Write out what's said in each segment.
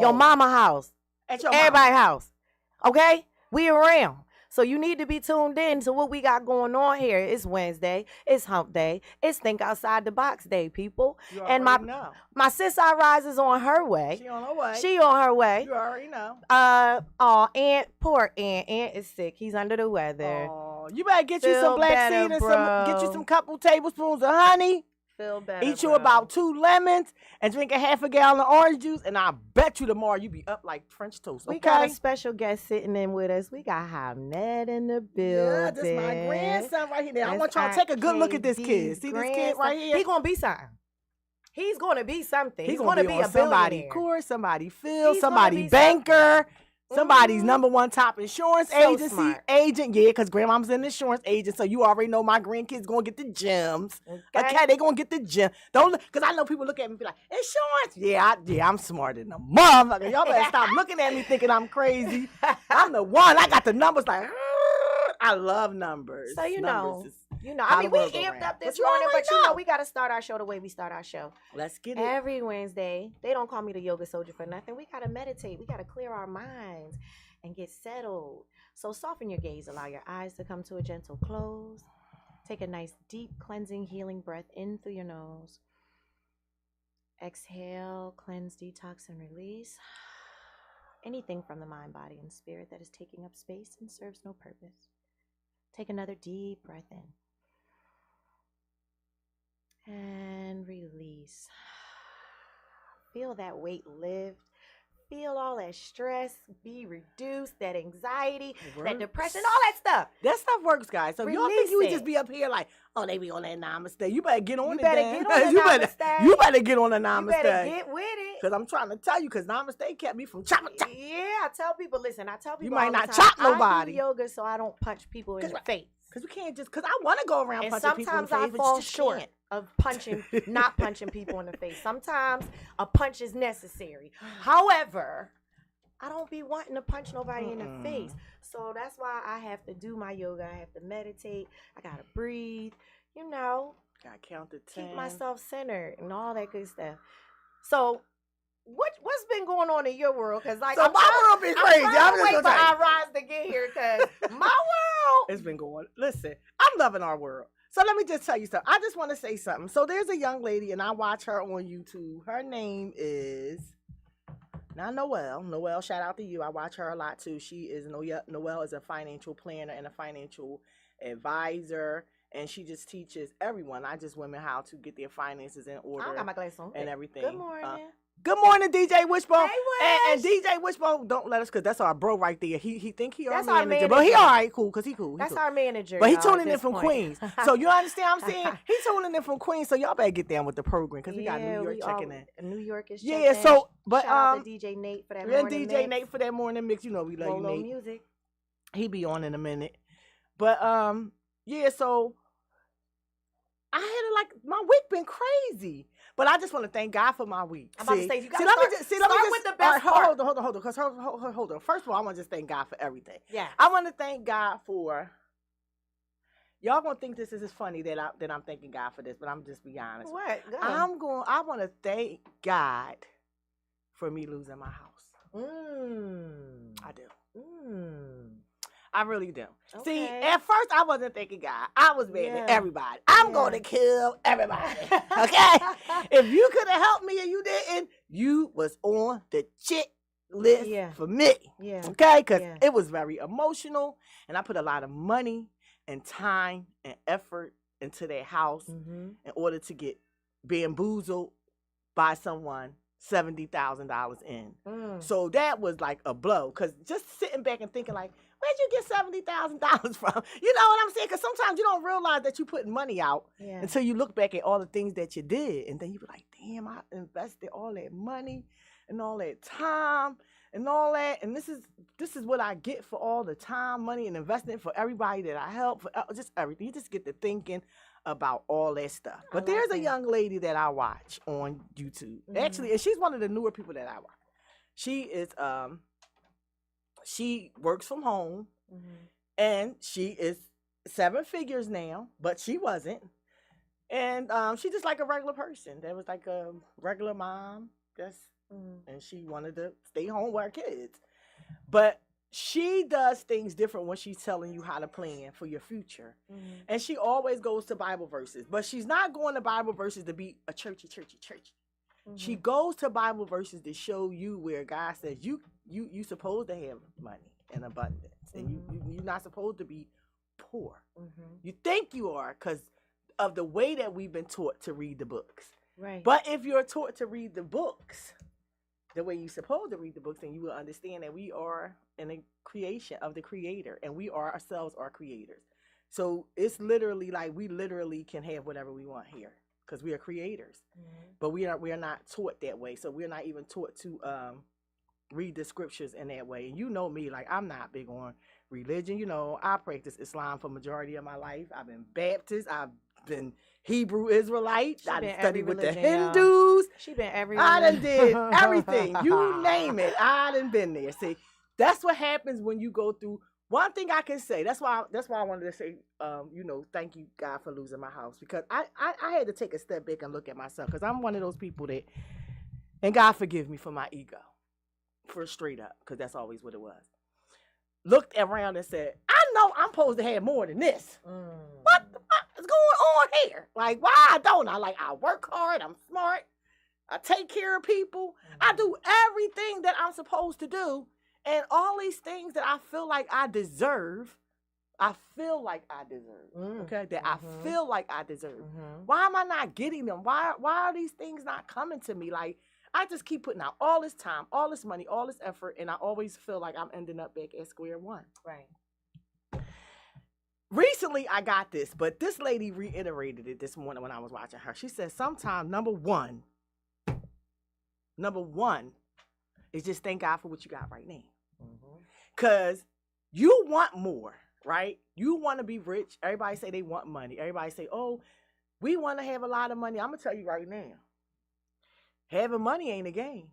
your mama house, at your everybody's house. Okay? We around. So you need to be tuned in to what we got going on here. It's Wednesday. It's hump day. It's think outside the box day, people. You And already know. my sis I rise is on her way. She on her way. She on her way. You already know. Poor Aunt. Aunt is sick. He's under the weather. Oh, you better get you Feel some black better, seed and bro. get you some couple tablespoons of honey. Feel better. Eat you bro. about 2 lemons and drink a half a gallon of orange juice, and I bet you tomorrow you be up like French toast. Okay? We got a special guest sitting in with us. We got Hamnet in the building. Yeah, this is my grandson right here. Now, I want y'all to take a good look at this kid. See this kid right here? He's gonna be something. He's gonna be something. He's gonna be a somebody billionaire. course, somebody Phil, He's somebody be banker. Somebody's Mhm. number one top insurance So agency smart. agent. Yeah, because grandmama's an insurance agent, so you already know my grandkids gonna get the gems. Okay, they gonna get the gem. Don't, because I know people look at me and be like, insurance? Yeah, I'm smarter than a motherfucker. Y'all better stop looking at me thinking I'm crazy. I'm the one. I got the numbers like, I love numbers. So you Numbers know. how I mean, the we world go amped round. up this But you morning, already but you know know. we gotta start our show the way we start our show. Let's get it. Every Wednesday, they don't call me the yoga soldier for nothing. We gotta meditate. We gotta clear our minds and get settled. So soften your gaze. Allow your eyes to come to a gentle close. Take a nice, deep, cleansing, healing breath in through your nose. Exhale, cleanse, detox, and release anything from the mind, body, and spirit that is taking up space and serves no purpose. Take another deep breath in. And release. Feel that weight lift. Feel all that stress be reduced, that anxiety, that depression, all that stuff. That stuff works, guys. So if y'all think Release you would it. just be up here like, oh, they be on that namaste. You better get on You it. better then. get on the you better, namaste. you better get on the You namaste. better get with it. Because I'm trying to tell you, because namaste kept me from chopping. Yeah, I tell people, listen, I tell people might all the not time, chop nobody. I do yoga so I don't punch people in the face. Because we can't just, because I want to go around And punching people in the sometimes face, I but fall you just short can't. of not punching people in the face. Sometimes a punch is necessary. However, I don't be wanting to punch nobody in the face. So that's why I have to do my yoga. I have to meditate. I got to breathe, Gotta count to 10. keep myself centered and all that good stuff. So what's been going on in your world? Because like, So I'm my world been crazy. I'm I'm trying to just wait gonna for tell you. our rise to get here because my world. It's been going. Listen, I'm loving our world. So let me just tell you something. I just want to say something. So there's a young lady, and I watch her on YouTube. Her name is now Noelle. Noelle, shout out to you. I watch her a lot too. She is Noelle is a financial planner and a financial advisor, and she just teaches everyone, not just women, how to get their finances in order. I got my glasses on. And everything. Good morning. Good morning, DJ Wishbone. Hey, and DJ Wishbone, don't let us, because that's our bro right there. He think he That's our our manager, but he manager. all right, cool, because he cool. That's cool. our manager. But he y'all, tuning at in this from point. Queens. So you understand what I'm saying? He tuning in from Queens, so y'all better get down with the program, because we got New York checking in. New York is Yeah, checking in. so, but, shout out to DJ Nate for that and morning DJ mix. Nate for that morning mix. You know we love Rolo you, Nate. music. He be on in a minute. But, yeah, so I had like, my week been crazy. But I just want to thank God for my week. I'm about to say, you gotta let me start- just start with the best all part. Hold on. Because hold on. First of all, I want to just thank God for everything. Yeah. I want to thank God for. Y'all gonna think this is funny that I'm thanking God for this, but I'm just be honest. What? Go. I want to thank God for me losing my house. I do. I really do. See, Okay. at first I wasn't thanking God. I was mad at Yeah. everybody. I'm going to kill everybody. Okay? If you could have helped me and you didn't, you was on the chick list Yeah. for me. Yeah. Okay? Because Yeah. it was very emotional, and I put a lot of money and time and effort into their house Mm-hmm. in order to get bamboozled by someone $70,000 in. So that was like a blow, because just sitting back and thinking like, where'd you get $70,000 from? You know what I'm saying? Because sometimes you don't realize that you're putting money out Yeah. until you look back at all the things that you did. And then you be like, damn, I invested all that money and all that time and all that. And this is what I get for all the time, money, and investment for everybody that I help, for just everything. You just get to thinking about all that stuff. But there's a that. young lady that I watch on YouTube. Actually, and she's one of the newer people that I watch. She is she works from home, and she is 7 figures now, but she wasn't. And she's just like a regular person. That was like a regular mom. That's and she wanted to stay home with her kids. But she does things different when she's telling you how to plan for your future. And she always goes to Bible verses, but she's not going to Bible verses to be a churchy. She goes to Bible verses to show you where God says you supposed to have money in abundance, and you're not supposed to be poor. You think you are because of the way that we've been taught to read the books. Right. But if you're taught to read the books the way you're supposed to read the books, then you will understand that we are in a creation of the Creator, and we are ourselves are creators. So it's literally like we literally can have whatever we want here because we are creators. But we are not taught that way. So we're not even taught to read the scriptures in that way. And you know me, like I'm not big on religion. You know, I practice Islam for majority of my life. I've been Baptist. I've been Hebrew Israelite. I studied with the Hindus. She been every I done did everything. You name it. I done been there. See, that's what happens when you go through. One thing I can say, that's why I wanted to say, thank you, God, for losing my house. Because I had to take a step back and look at myself. Because I'm one of those people that, and God forgive me for my ego. For straight up. Because that's always what it was. Looked around and said, I know I'm supposed to have more than this. What the fuck is going on here? Like, why don't I? Like, I work hard. I'm smart. I take care of people. I do everything that I'm supposed to do. And all these things that I feel like I deserve, okay? That I feel like I deserve. Why am I not getting them? Why are these things not coming to me? Like, I just keep putting out all this time, all this money, all this effort, and I always feel like I'm ending up back at square one. Right. Recently, I got this, but this lady reiterated it this morning when I was watching her. She said, sometimes number one is just thank God for what you got right now. Because you want more, right? You want to be rich. Everybody say they want money. Everybody say, oh, we want to have a lot of money. I'm going to tell you right now, having money ain't a game.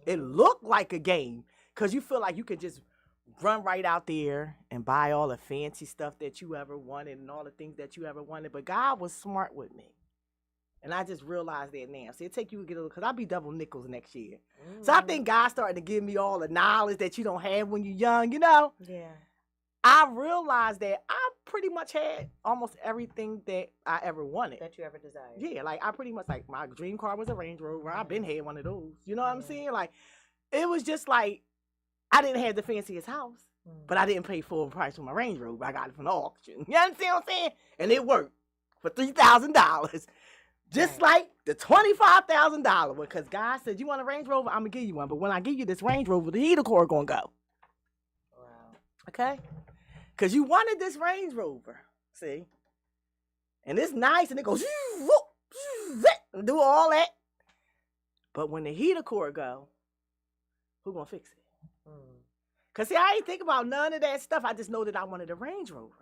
It look like a game because you feel like you can just run right out there and buy all the fancy stuff that you ever wanted and all the things that you ever wanted. But God was smart with me. And I just realized that now. So it take you to get a little, because I'll be double nickels next year. So I think God's starting to give me all the knowledge that you don't have when you're young, you know? Yeah. I realized that I pretty much had almost everything that I ever wanted. That you ever desired. Yeah, like I pretty much, like my dream car was a Range Rover. I've been had one of those. You know what I'm saying? Like, it was just like, I didn't have the fanciest house, but I didn't pay full price for my Range Rover. I got it from the auction. You understand what I'm saying? And it worked for $3,000. Just like the $25,000 one, because God said, you want a Range Rover? I'm going to give you one. But when I give you this Range Rover, the heater core going to go. Wow. Okay? Because you wanted this Range Rover. See? And it's nice, and it goes, and do all that. But when the heater core go, who going to fix it? Because, see, I ain't think about none of that stuff. I just know that I wanted a Range Rover.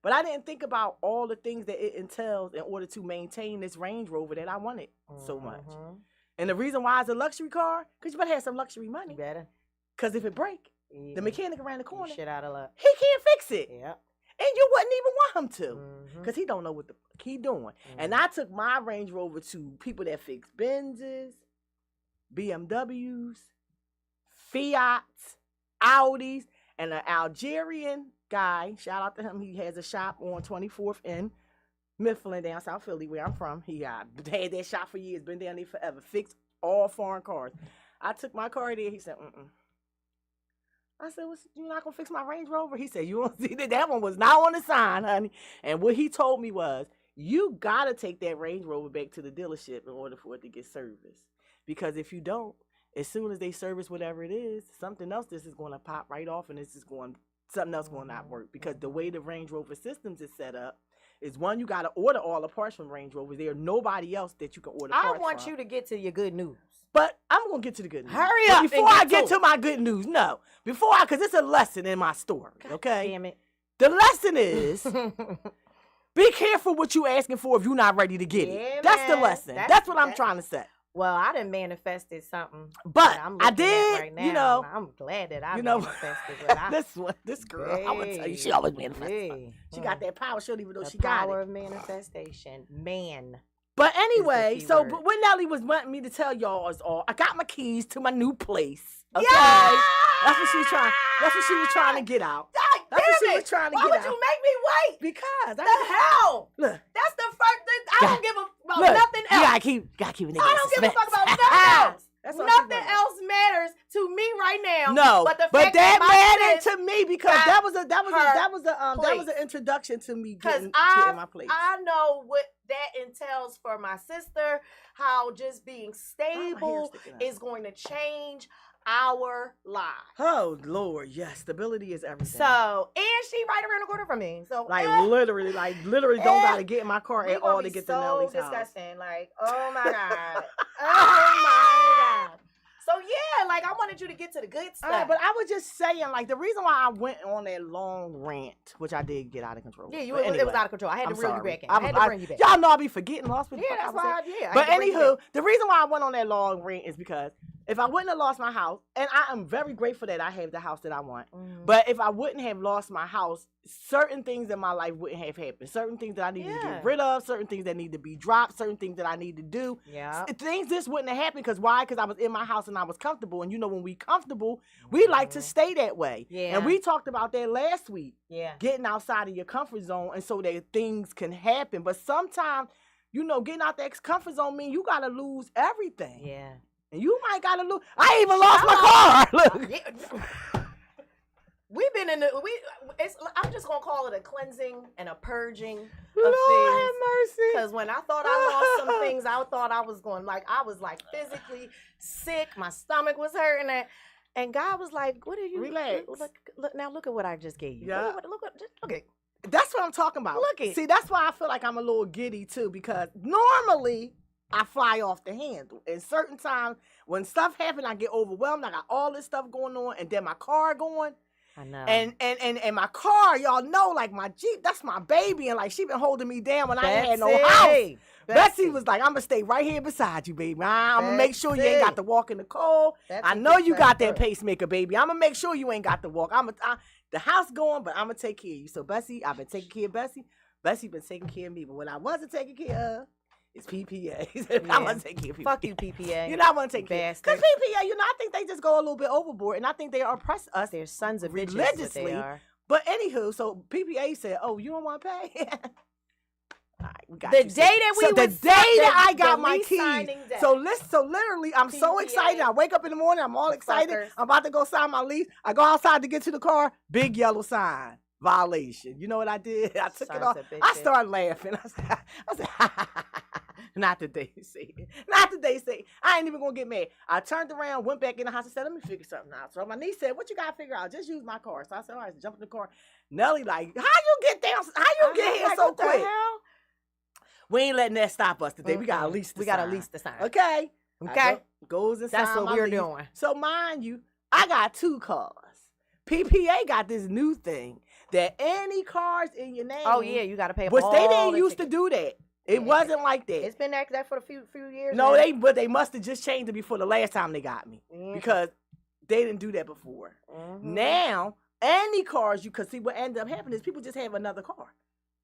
But I didn't think about all the things that it entails in order to maintain this Range Rover that I wanted so much. And the reason why it's a luxury car, because you better have some luxury money. You better. Because if it break, the mechanic around the corner, shit out of luck. he can't fix it. Yeah. And you wouldn't even want him to. Because he don't know what the fuck he doing. And I took my Range Rover to people that fix Benzes, BMWs, Fiats, Audis, and an Algerian guy, shout out to him, he has a shop on 24th in Mifflin, down South Philly, where I'm from. He had that shop for years, been down there forever, fixed all foreign cars. I took my car there, he said, I said, you're not going to fix my Range Rover? He said, you won't see that one was not on the sign, honey. And what he told me was, you got to take that Range Rover back to the dealership in order for it to get serviced. Because if you don't, as soon as they service whatever it is, something else this is going to pop right off, and something else going to not work. Because the way the Range Rover systems is set up is, one, you got to order all the parts from Range Rovers. There's nobody else that you can order parts from. I want you to get to your good news. But I'm going to get to the good news. Hurry up. Before I get to my good news, because it's a lesson in my story, okay? Damn it. The lesson is, be careful what you asking for if you're not ready to get it. That's the lesson. That's what I'm trying to say. Well, I done manifested something, but I'm I did. Right now. I'm glad that I manifested. This girl, I'm gonna tell you, she always manifests. She got that power. She don't even know she got it. Power of manifestation, man. But anyway, key so word. but what Nelly was wanting me to tell y'all is all I got my keys to my new place. Okay. Yeah! That's what she was trying. That's what she was trying to get out. God That's what damn she it. was trying to Why get would out. you make me wait? Because The hell? look, That's the first thing. I don't give a about look, nothing you else. gotta keep a nigga I in don't give a suspense. fuck about nothing else. That's all she Nothing wanted. else matters to me right now. No, but the but fact that that my mattered sis to me because got that was an place. introduction to me Because getting my place. I know what that entails for my sister, how just being Why my hair stable sticking out? is going to change our lives. Oh Lord, yes, stability is everything. So, and she right around the corner from me. So, literally don't gotta get in my car we at all gonna to be get to so Nelly's house. disgusting. Like, oh my God. Oh my God. So yeah, like I wanted you to get to the good stuff. But I was just saying, like, the reason why I went on that long rant, which I did get out of control. Yeah, But it was out of control. I had to reel you back in. I had to bring you back. Y'all know I be forgetting lost. Yeah, that's why. Yeah. But anywho, the reason why I went on that long rant is because if I wouldn't have lost my house, and I am very grateful that I have the house that I want, but if I wouldn't have lost my house, certain things in my life wouldn't have happened. Certain things that I needed to get rid of, certain things that need to be dropped, certain things that I need to do. Yeah. Things just wouldn't have happened because why? Because I was in my house and I was comfortable. And you know, when we comfortable, we like to stay that way. Yeah. And we talked about that last week. Yeah. Getting outside of your comfort zone and so that things can happen. But sometimes, you know, getting out that comfort zone means you gotta lose everything. Yeah. And you might gotta lose. I even lost my car. Look. Yeah. We've been in the I'm just gonna call it a cleansing and a purging of Lord things. have mercy. Because when I thought I lost some things, I thought I was going I was like physically sick. My stomach was hurting, and God was like, "What are you? Relax. Look now. Look at what I just gave you. Yeah. Look at. That's what I'm talking about. Look it. See, that's why I feel like I'm a little giddy too, because normally I fly off the handle. And certain times when stuff happens, I get overwhelmed. I got all this stuff going on, and then my car going. I know. And my car, y'all know, like my Jeep, that's my baby, and like she been holding me down when I ain't had no house. Betsy was like, I'm gonna stay right here beside you, baby. I'm gonna make sure you ain't got to walk in the cold. I know you got that pacemaker, baby. I'm gonna make sure you ain't got to walk. The house going, but I'm gonna take care of you. So Betsy, I've been taking care of Betsy. Betsy been taking care of me. But when I wasn't taking care of, it's PPA. I want to take care of PPA. Fuck you, PPA. You know I want to take care. Bastard. Because PPA, you know, I think they just go a little bit overboard, and I think they oppress us. They're sons of bitches. Religiously. What they are. But anywho, so PPA said, "Oh, you don't want to pay." All right, we got The you. day that we so the was day that I got the my keys. re-signing day. So literally, I'm so PPA. excited. I wake up in the morning, I'm all excited. Fuckers. I'm about to go sign my lease. I go outside to get to the car. Big yellow sign. Violation. You know what I did? I took it off. I started laughing. I said, not that they say it. Not that they say it. I ain't even gonna get mad. I turned around, went back in the house and said, let me figure something out. So my niece said, what you gotta figure out? Just use my car. So I said, all right, jump in the car. Nelly like, how you get down? How you get here like, so what the quick? hell? We ain't letting that stop us today. We gotta lease the sign. We gotta lease the sign. Okay. Okay. Goes inside. That's what my we're lease. doing. So mind you, I got 2 cars. PPA got this new thing that any cars in your name. Oh yeah, you gotta pay. But they didn't the used to tickets. do that. It wasn't like that. It's been like that for a few years. No, now. but they must have just changed it before the last time they got me because they didn't do that before. Now any cars you could see what ended up happening is people just have another car,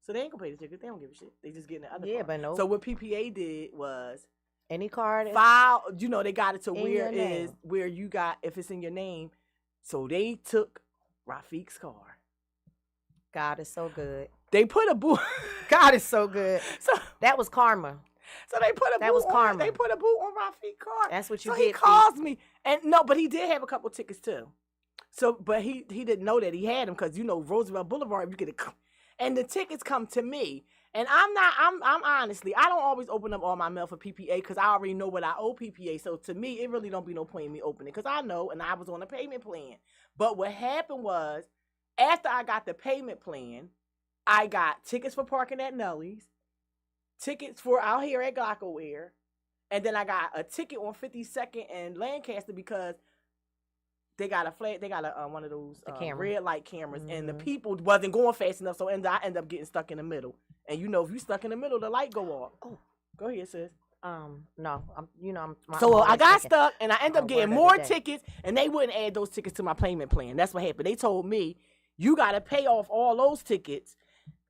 so they ain't gonna pay the ticket. They don't give a shit. They just getting the other. Yeah, car. but no. So what PPA did was any car file. You know they got it to in where your is name. where you got if it's in your name. So they took Rafiq's car. God is so good. They put a boot. God is so good. So that was karma. So they put a That boot was karma. on. They put a boot on Rafiq's car. That's what you so get. he calls me, and no, but he did have a couple tickets too. So, but he didn't know that he had them because you know Roosevelt Boulevard, you get a, and the tickets come to me. And I'm honestly, I don't always open up all my mail for PPA because I already know what I owe PPA. So to me, it really don't be no point in me opening because I know, and I was on a payment plan. But what happened was, after I got the payment plan, I got tickets for parking at Nelly's, tickets for out here at Glockoware, and then I got a ticket on 52nd and Lancaster because they got one of those red light cameras, and the people wasn't going fast enough, so I end up getting stuck in the middle. And you know, if you stuck in the middle, the light go off. Oh, go ahead, sis. No, I'm. So I got stuck, and I ended up getting more tickets, and they wouldn't add those tickets to my payment plan. That's what happened. They told me you got to pay off all those tickets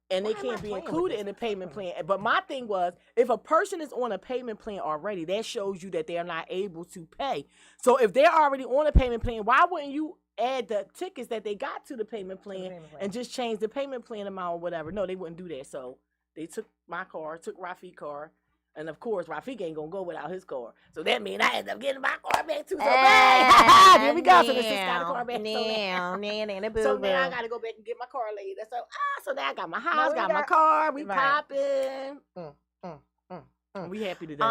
and Why they am can't I be playing with included this in the payment person? plan. But my thing was, if a person is on a payment plan already, that shows you that they're not able to pay. So if they're already on a payment plan, why wouldn't you add the tickets that they got to the payment plan and just change the payment plan amount or whatever? No, they wouldn't do that. So they took my car, took Rafi's car. And of course, Rafik ain't gonna go without his car. So that means I end up getting my car back too. So hey, here we go. So the sis got a car back. So now I gotta go back and get my car later. So now I got my house, got my car. We popping. We happy today.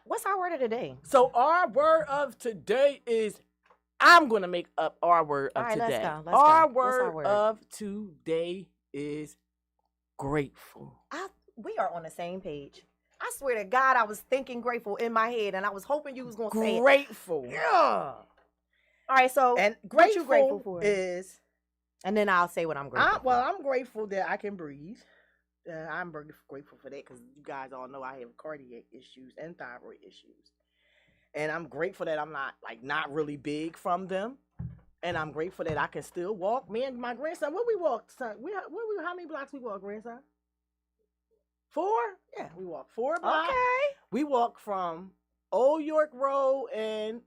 What's our word of the day? So our word of today is, I'm gonna make up our word of today. Let's go. Our word of today is grateful. We are on the same page. I swear to God, I was thinking grateful in my head, and I was hoping you was gonna say grateful. Yeah. All right, so and what you grateful for is, and then I'll say what I'm grateful for. Well, I'm grateful that I can breathe. I'm grateful for that because you guys all know I have cardiac issues and thyroid issues, and I'm grateful that I'm not really big from them, and I'm grateful that I can still walk. Me and my grandson, what we walked, son? How many blocks we walk, grandson? 4? Yeah, we walk 4 blocks. Okay. We walk from Old York Road and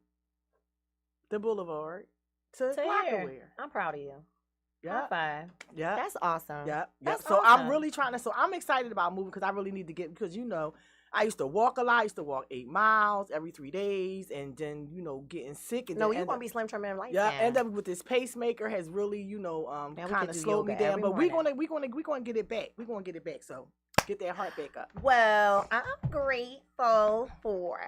the Boulevard to Lockaware. I'm proud of you. Yeah. High five. Yeah. That's awesome. Yeah. That's so awesome. I'm really trying to, so I'm excited about moving because I really need to get, because I used to walk a lot. I used to walk 8 miles every 3 days, and then, getting sick. And no, you want to be Slim Trim and Light. Yeah, end up with this pacemaker has really, kind of slowed me down. But we're gonna get it back. We're gonna get it back. So get that heart back up. Well, I'm grateful for.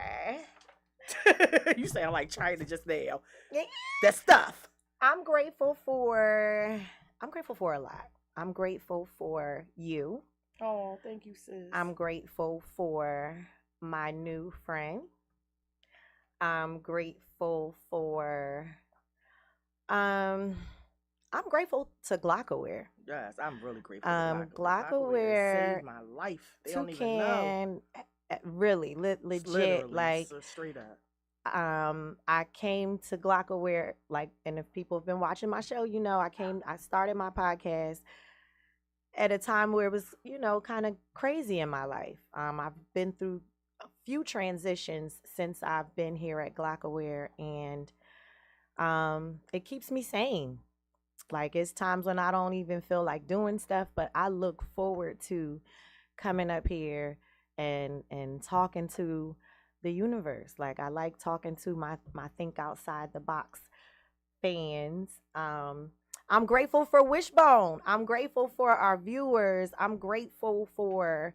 You sound like China just now. Yeah. That stuff. I'm grateful for a lot. I'm grateful for you. Oh, thank you, sis. I'm grateful for my new friend. I'm grateful for I'm grateful to Glockaware. Yes, I'm really grateful to Glockaware saved my life. They don't even know. Really, legit, like straight up. I came to Glockaware, and if people have been watching my show, I started my podcast at a time where it was, kind of crazy in my life. I've been through a few transitions since I've been here at Glockaware, and it keeps me sane. Like, it's times when I don't even feel like doing stuff, but I look forward to coming up here and talking to the universe. Like, I like talking to my think outside the box fans. I'm grateful for Wishbone. I'm grateful for our viewers. I'm grateful for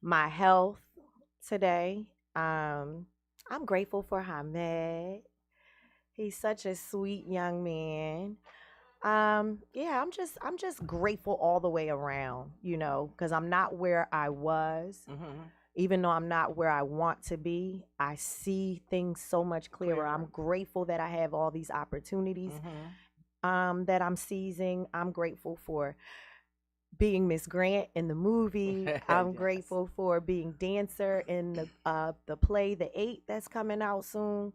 my health today. I'm grateful for Hamed. He's such a sweet young man. Yeah, I'm just grateful all the way around, because I'm not where I was. Mm-hmm. Even though I'm not where I want to be, I see things so much clearer. I'm grateful that I have all these opportunities. Mm-hmm. That I'm seizing. I'm grateful for being Miss Grant in the movie. I'm yes. grateful for being dancer in the play, The 8, that's coming out soon.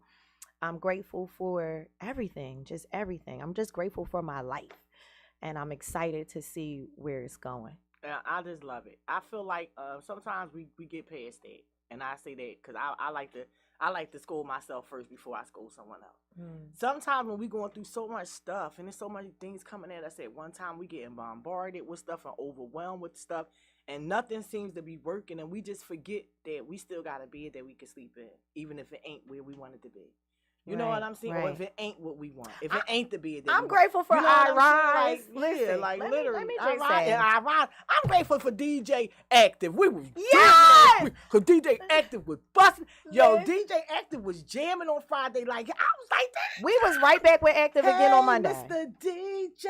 I'm grateful for everything, just everything. I'm just grateful for my life, and I'm excited to see where it's going. I just love it. I feel like sometimes we get past that, and I say that because I like to scold myself first before I scold someone else. Sometimes when we going through so much stuff and there's so many things coming at us at one time, we getting bombarded with stuff and overwhelmed with stuff, and nothing seems to be working, and we just forget that we still got a bed that we can sleep in, even if it ain't where we want it to be. You know what I'm saying? Right. Or if it ain't what we want. If it ain't the bed that I'm grateful for I-Rise. Listen, literally. Let me just say. I-Rise. I'm grateful for DJ Active. We was yes! Because DJ Active was busting. Yo, DJ Active was jamming on Friday. Like, I was like that. We was right back with Active again on Monday. Mr. DJ.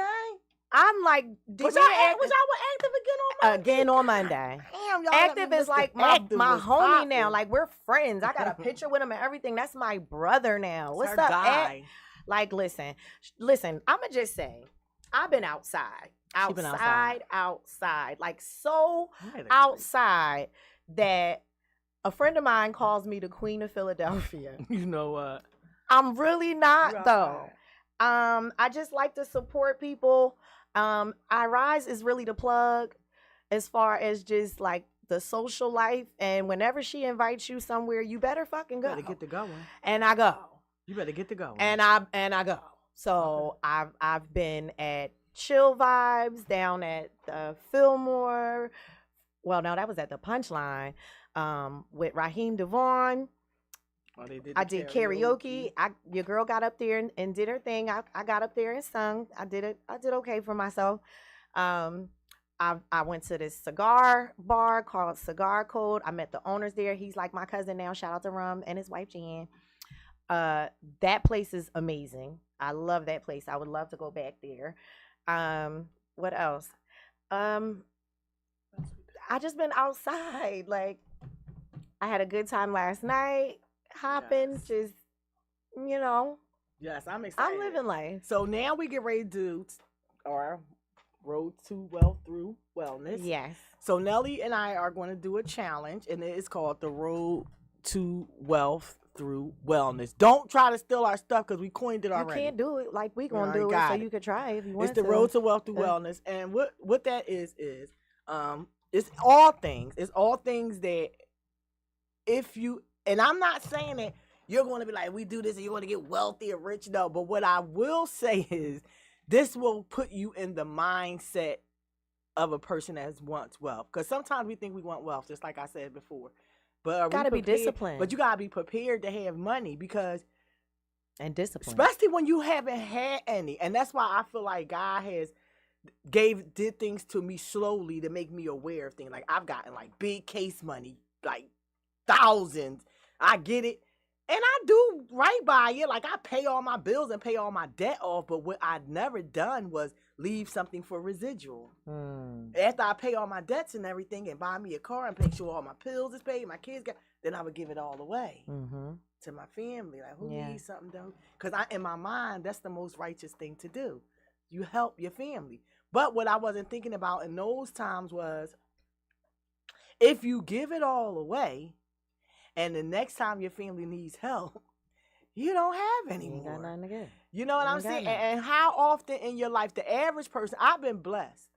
I'm like, was y'all with Active again on Monday? Again on Monday. Damn, y'all. Active is like my homie now. Like, we're friends. I got a picture with him and everything. That's my brother now. What's up, guy? Like, listen. I'ma just say, I've been outside, like so outside that a friend of mine calls me the Queen of Philadelphia. You know what? I'm really not though. I just like to support people. I-Rise is really the plug. as far as just like the social life. And whenever she invites you somewhere, you better fucking go. Better get to going. And I go. You better get to going. And I go. So Okay. I've been at Chill Vibes down at the Fillmore. Well, no, that was at the Punchline with Raheem Devon. Oh, they did I the did karaoke. Your girl got up there and did her thing. I got up there and sung. I did okay for myself. Um, I went to this cigar bar called Cigar Code. I met the owners there. He's like my cousin now. Shout out to Rum and his wife Jan. That place is amazing. I love that place. I would love to go back there. What else? I just been outside. Like I had a good time last night, hopping, Yes. just you know, Yes, I'm excited. I'm living life. So now we get ready to do our road to wealth through wellness. Yes. So Nelly and I are going to do a challenge, and it is called the Road to Wealth Through Wellness. Don't try to steal our stuff because we coined it already. You can't do it like we gonna already do it, got so it. you could try if you want It's the to. Road to Wealth Through Wellness, and what that is it's all things. It's all things that if you, and I'm not saying that you're going to be like, we do this and you're going to get wealthy or rich. No, but what I will say is this will put you in the mindset of a person that wants wealth. Because sometimes we think we want wealth, just like I said before. But gotta be disciplined. But you gotta be prepared to have money because and discipline. especially when you haven't had any. And that's why I feel like God has did things to me slowly to make me aware of things. Like I've gotten like big case money, like thousands. I get it. And I do right by it. Like I pay all my bills and pay all my debt off. But what I'd never done was leave something for residual. After I pay all my debts and everything and buy me a car and make sure all my pills is paid, my kids got, then I would give it all away to my family. Like who needs something though? Because in my mind, that's the most righteous thing to do. You help your family. But what I wasn't thinking about in those times was if you give it all away and the next time your family needs help, you don't have any more. You ain't got nothing to give. You know what I'm saying? And how often in your life, the average person, I've been blessed.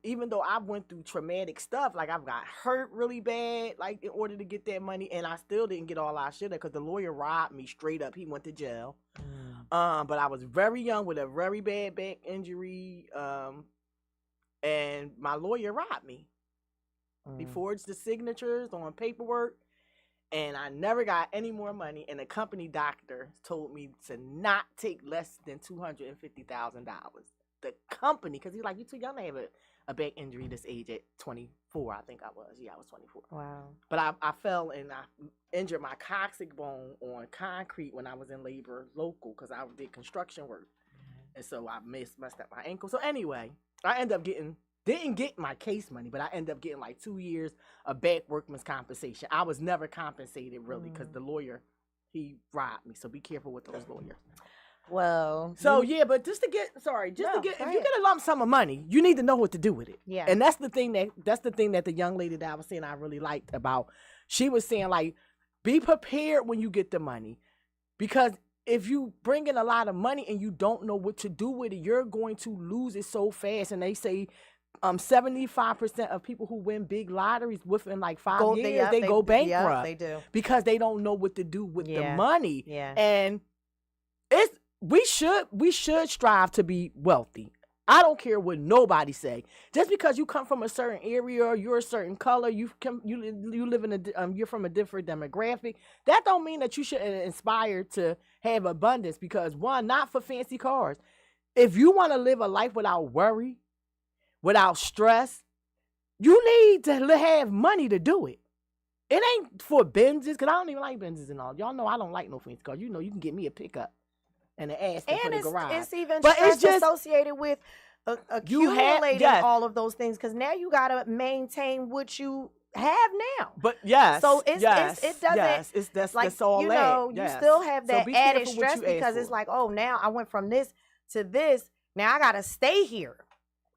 Even though I went through traumatic stuff, like I've got hurt really bad, like in order to get that money, and I still didn't get all I should have because the lawyer robbed me straight up. He went to jail. But I was very young with a very bad back injury, and my lawyer robbed me. He forged the signatures on paperwork, and I never got any more money. And the company doctor told me to not take less than $250,000. The company, because he's like, you're too young to have a back injury this age at 24, I think I was. Yeah, I was 24. Wow. But I fell and I injured my coccyx bone on concrete when I was in labor local because I did construction work. And so I messed up my ankle. So anyway, I ended up didn't get my case money, but I ended up getting like 2 years of back workman's compensation. I was never compensated really because the lawyer, he robbed me. So be careful with those lawyers. Well, so yeah, but if you get a lump sum of money, you need to know what to do with it. Yeah. And that's the thing that the young lady that I was saying I really liked about. She was saying like, be prepared when you get the money, because if you bring in a lot of money and you don't know what to do with it, you're going to lose it so fast. And they say 75% of people who win big lotteries within like 5 years, they go bankrupt. Yeah, they do. Because they don't know what to do with the money. Yeah. And we should strive to be wealthy. I don't care what nobody say. Just because you come from a certain area or you're a certain color, you live in you're from a different demographic, that don't mean that you should inspire to have abundance. Because one, not for fancy cars. If you want to live a life without worry, without stress, you need to have money to do it. It ain't for Benzes, because I don't even like Benzes and all. Y'all know I don't like no fancy cars. You know you can get me a pickup and an ass for the garage. It's even but stress it's just associated with accumulating all of those things, because now you got to maintain what you have now. But yes, so it doesn't. That's like all you that. know, Yes. you still have that So added stress because it's like, oh, now I went from this to this. Now I got to stay here.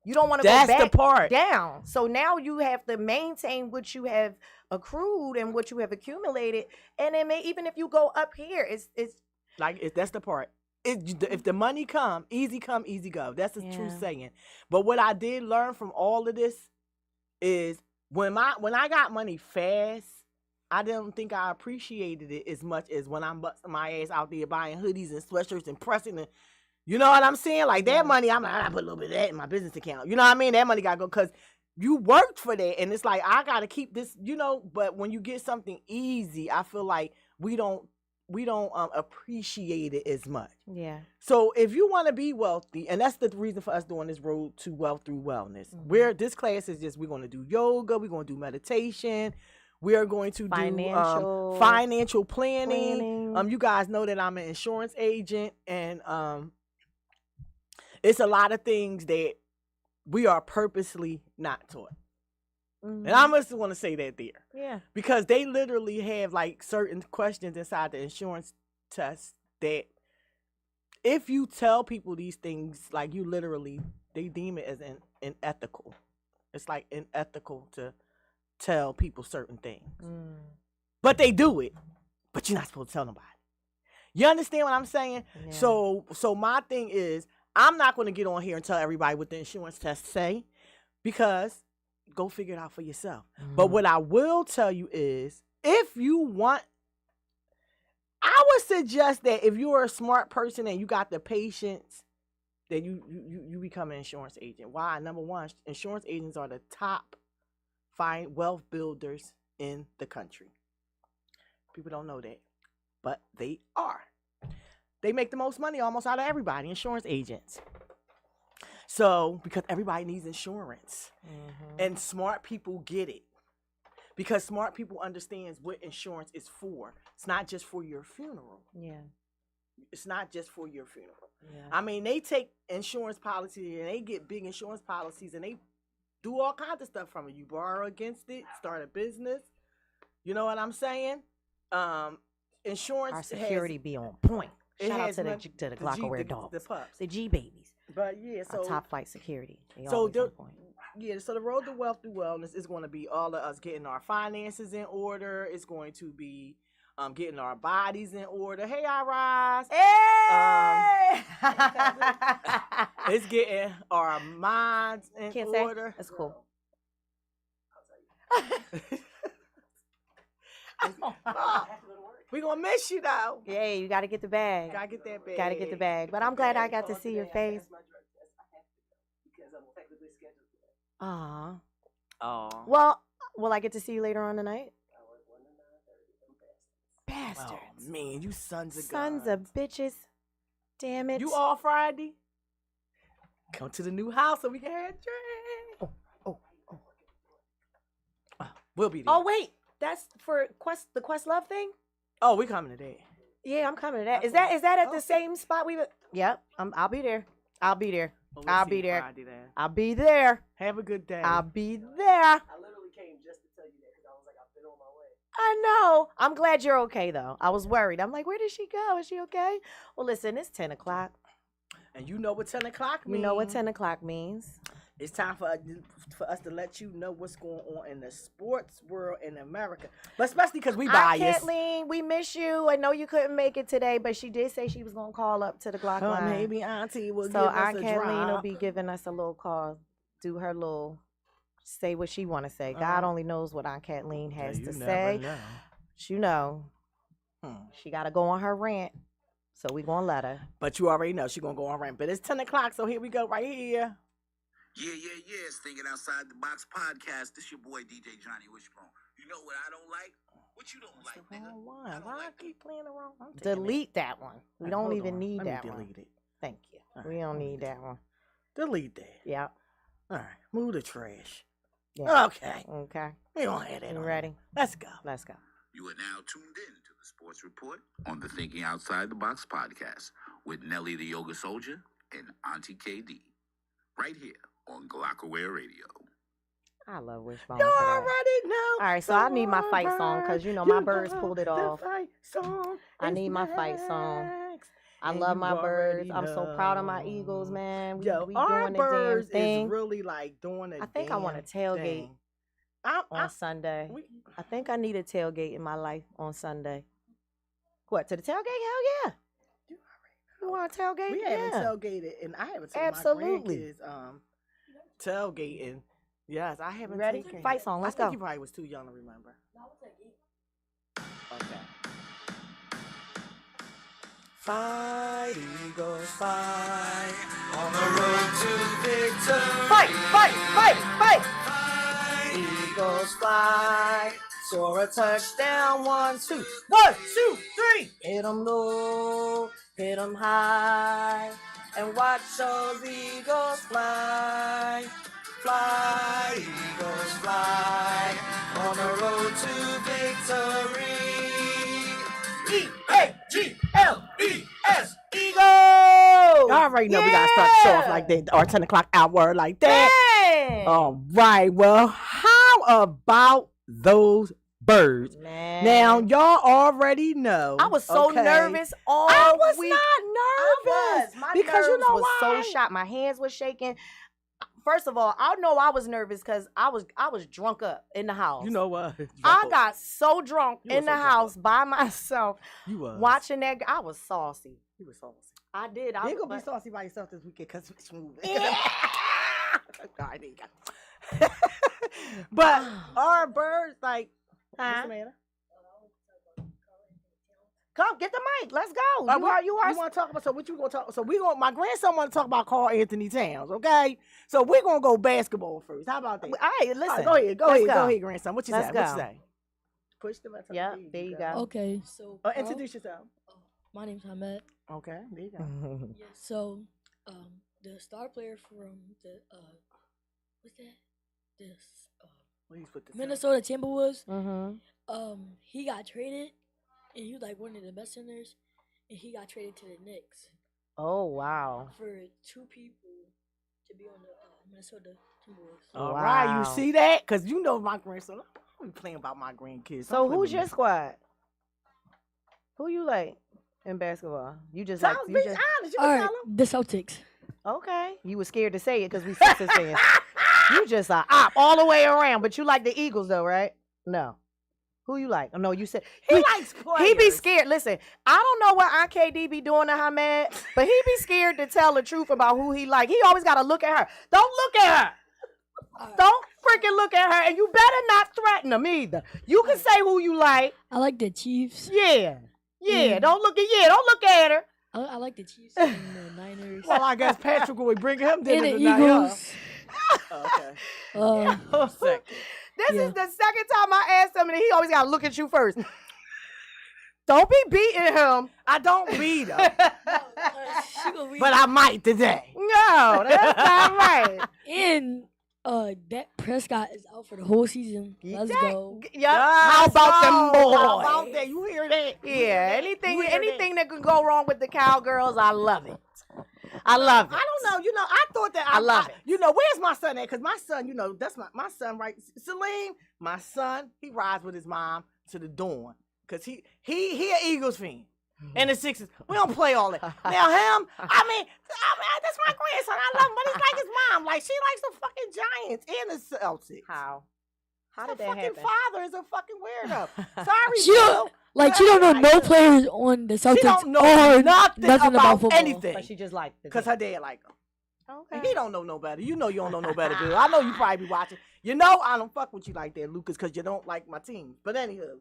You don't want to go back down. So now you have to maintain what you have accrued and what you have accumulated. And then even if you go up here, it's like that's the part. If the money come, easy go. That's a true saying. But what I did learn from all of this is when I got money fast, I didn't think I appreciated it as much as when I'm busting my ass out there buying hoodies and sweatshirts and pressing and you know what I'm saying? Like that money, I'm like, I put a little bit of that in my business account. You know what I mean? That money gotta go because you worked for that, and it's like I gotta keep this. You know, but when you get something easy, I feel like we don't appreciate it as much. Yeah. So if you want to be wealthy, and that's the reason for us doing this road to wealth through wellness. Where this class is just we're going to do yoga, we're going to do meditation, we are going to do financial planning. You guys know that I'm an insurance agent, and it's a lot of things that we are purposely not taught. And I must want to say that there. Yeah. Because they literally have like certain questions inside the insurance test that if you tell people these things, like you literally, they deem it as unethical. It's like unethical to tell people certain things. But they do it. But you're not supposed to tell nobody. You understand what I'm saying? Yeah. So my thing is, I'm not going to get on here and tell everybody what the insurance tests say because go figure it out for yourself. But what I will tell you is, if you want, I would suggest that if you're a smart person and you got the patience, that you become an insurance agent. Why? Number one, insurance agents are the top wealth builders in the country. People don't know that, but they are. They make the most money almost out of everybody, insurance agents. So, because everybody needs insurance. And smart people get it. Because smart people understands what insurance is for. It's not just for your funeral. Yeah. It's not just for your funeral. Yeah. I mean, they take insurance policies and they get big insurance policies and they do all kinds of stuff from it. You borrow against it, start a business. You know what I'm saying? Insurance. Our security be on point. Shout out to the Glockaware dogs. The pups. The G babies. But yeah, so our top flight security. So the road to wealth through wellness is going to be all of us getting our finances in order. It's going to be getting our bodies in order. Hey, Iris. Hey! It's getting our minds in order. That's cool. We gonna miss you though. Yeah, you gotta get the bag. Gotta get that bag. Gotta get the bag. But I'm glad I got to see your face. Well, will I get to see you later on tonight? Bastards. Oh, man, you sons of bitches. Damn it. You all Friday? Come to the new house so we can have a drink. We'll be there. Oh, wait. That's for the Questlove thing? Oh, we coming to that. Yeah, I'm coming to that. Is that at the same spot we were? Yep. I'll be there. I'll be there. Well, I'll be there. I'll be there. Have a good day. I'll be there. I literally came just to tell you that because I was like, I've been on my way. I know. I'm glad you're okay, though. I was worried. I'm like, where did she go? Is she okay? Well, listen, it's 10 o'clock. And you know what 10 o'clock means. You know what 10 o'clock means. It's time for us to let you know what's going on in the sports world in America. But especially because we biased. Kathleen, we miss you. I know you couldn't make it today, but she did say she was going to call up to the Glock line. Maybe Auntie will give So us Aunt a Kathleen drop. will be giving us a little call, do her little, say what she want to say. God only knows what Aunt Kathleen has to say. Know. You know, she got to go on her rant. So we going to let her. But you already know she's going to go on rant. But it's 10 o'clock, so here we go right here. Yeah. It's Thinking Outside the Box podcast. This your boy DJ Johnny Wishbone. You know what I don't like? What you don't like, nigga? Why I keep playing the wrong one? Delete that one. We don't even need that one. Delete it. Thank you. We don't need that one. Delete that. Yeah. All right. Move the trash. Yeah. Okay. We don't have that. You ready? Let's go. You are now tuned in to the Sports Report on the Thinking Outside the Box podcast with Nelly the Yoga Soldier and Auntie KD. Right here on Glockaware Radio. I love Wishbone. You already know. All right, so I need my fight song because, you know, my birds pulled it off. I need my fight song. I love my birds. I'm so proud of my Eagles, man. We doing the damn thing. Is really like doing a I think I want to tailgate on Sunday. I think I need a tailgate in my life on Sunday. What, to the tailgate? Hell yeah. You want to tailgate? We haven't tailgated, and I haven't seen Absolutely. my grandkids tailgating Yes, I haven't Ready? taken. Fight song. Let's I think go. you probably was too young to remember. Okay. Fight, Eagles, fight on the road to victory. Fight, fight, fight, fight. Eagles fly, score a touchdown, 1, 2, 1, 2, 3. Hit 'em low, hit 'em high, and watch those Eagles fly. Fly, Eagles fly, on the road to victory. E-A-G-L-E-S, Eagles! Y'all already know we gotta start the show off like that, or 10 o'clock hour like that. Man. All right, well, how about those birds? Man. Now, y'all already know. I was so okay? nervous all I was week. not nervous. My because you nerves know was why? so shot. My hands were shaking. First of all, I know I was nervous because I was drunk up in the house. You know what? I got so drunk You was in the so drunk house by myself You was. watching that. I was saucy. You was saucy. I did. You I ain't gonna be but- saucy by yourself this weekend because it's moving. Yeah. All right, there you go. But our birds, like, Huh? Miss Amanda? Come get the mic. Let's go. You want to talk about, so what you going to talk, so my grandson want to talk about Carl Anthony Towns, okay? So we're going to go basketball first. How about that? All right, listen. All right, go Let's ahead, grandson. What you Let's say? go. What you say? Push the button. Yep, there you go. Okay, so Introduce yourself. my name's Hamed. Okay, there you go. Yeah, so the star player from the what's that? This Please put this Minnesota Timberwolves. Mm-hmm. He got traded, and he was like one of the best centers, and he got traded to the Knicks Oh wow. for 2 people to be on the Minnesota Timberwolves. All Wow. right, you see that? Because you know my grandson. I'm playing about my grandkids. So who's your squad? Who you like in basketball? You just Sounds like be you just honest. You All can right, tell 'em. the Celtics. okay. You were scared to say it because we Sixers fans. You just a op all the way around, but you like the Eagles though, right? No. Who you like? Oh, no, you said He likes players. he be scared. Listen, I don't know what Aunt KD be doing to Hamed, but he be scared to tell the truth about who he like. He always got to look at her. Don't look at her. Don't freaking look at her, and you better not threaten him either. You can say who you like. I like the Chiefs. Yeah. Mm. Don't look at her. I like the Chiefs and the Niners Well, I guess Patrick will bring him and dinner the tonight. Eagles. Okay. This Yeah. is the second time I asked him, and he always got to look at you first. Don't be beating him. I don't beat him, She gonna read but I might today. No, that's not right. And Dak Prescott is out for the whole season. Let's go. Yep. How about them boys? How about that? You hear that? Yeah, anything You hear anything that could go wrong with the Cowgirls, I love it. I love it. I don't know. You know, I thought that I love it. You know, where's my son at? Because my son, you know, that's my son, right? Salim, my son, he rides with his mom to the dawn. Because he an Eagles fan. And the Sixers. We don't play all that. Now him, I mean, that's my grandson. I love him, but he's like his mom. Like, she likes the fucking Giants and the Celtics. How? How The did that fucking happen? father is a fucking weirdo. Sorry, She don't, Bill. she don't know Like, no players on the Celtics She don't know or nothing about football. anything. But she just liked it. Because her dad like him. Okay. He don't know no better. You know you don't know no better, girl. I know you probably be watching. You know I don't fuck with you like that, Lucas, because you don't like my team. But anywho.